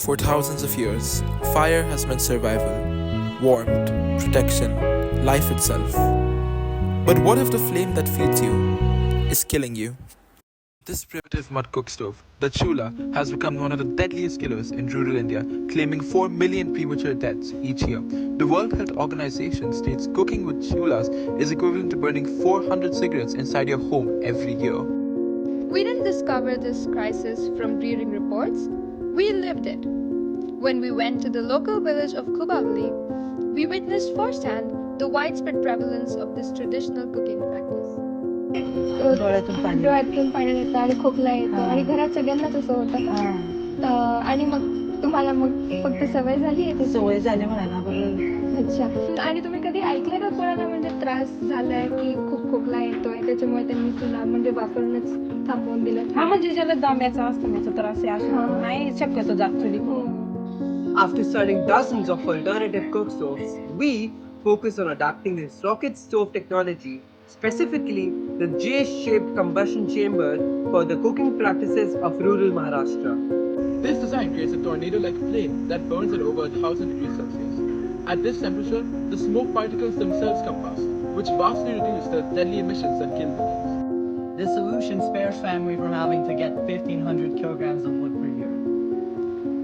For thousands of years, fire has meant survival, warmth, protection, life itself. But what if the flame that feeds you is killing you? This primitive mud cook stove, the Chulha, has become one of the deadliest killers in rural India, claiming 4 million premature deaths each year. The World Health Organization states cooking with chulhas is equivalent to burning 400 cigarettes inside your home every year. We didn't discover this crisis from reading reports, we lived it. When we went to the local village of Kubavali, we witnessed firsthand the widespread prevalence of this traditional cooking practice. डोळ्यातून पाणी येतं आणि खोकला येतो आणि घरात सगळ्यांनाच असं होतं आणि मग तुम्हाला मग फक्त सवय झाली आहे सवय झाली म्हणाला बरं. अच्छा आणि तुम्ही कधी ऐकलं का कोणाला म्हणजे त्रास झालाय की खूप खोकला येतोय त्याच्यामुळे त्यांनी तुला म्हणजे वापरणच थांबवून दिलं? हा म्हणजे ज्याला दम्याचा असतो त्रास आहे असं नाही शक्यतो जात थोडी. After studying dozens of alternative cook stoves, we focus on adapting this rocket stove technology, specifically the J-shaped combustion chamber for the cooking practices of rural Maharashtra. This design creates a tornado-like flame that burns at over 1000 degrees Celsius. At this temperature, the smoke particles themselves combust, which vastly reduce the deadly emissions that kill millions. This solution spares family from having to get 1,500 kilograms of wood per year.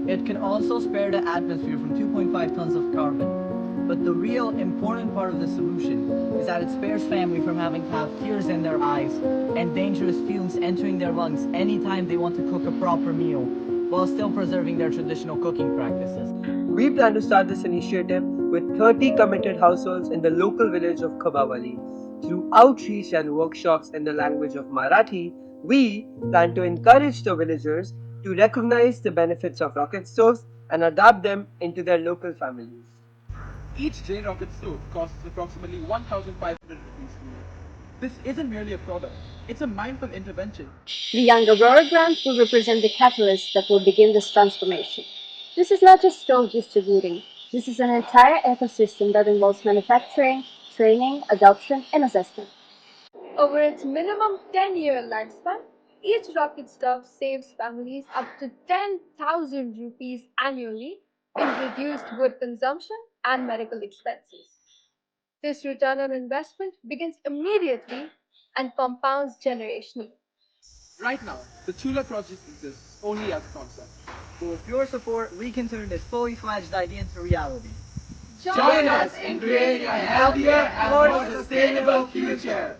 It can also spare the atmosphere from 2.5 tons of carbon. But the real important part of the solution is that it spares family from having to have tears in their eyes and dangerous fumes entering their lungs anytime they want to cook a proper meal while still preserving their traditional cooking practices. We plan to start this initiative with 30 committed households in the local village of Khabawali. Through outreach and workshops in the language of Marathi, we plan to encourage the villagers to recognize the benefits of rocket stoves and adapt them into their local families. Each J rocket stove costs approximately 1,500 rupees a year. This isn't merely a product, it's a mindful intervention. The Young Aurora grant will represent the catalyst that will begin this transformation. This is not just stove distributing. This is an entire ecosystem that involves manufacturing, training, adoption, and assessment. Over its minimum 10-year lifespan, each rocket stove saves families up to 10,000 rupees annually in reduced wood consumption and medical expenses. This return on investment begins immediately and compounds generationally. Right now, the Chula project exists only as a concept. But with your support, we can turn this fully fledged idea into reality. Join us in creating a healthier and more sustainable future.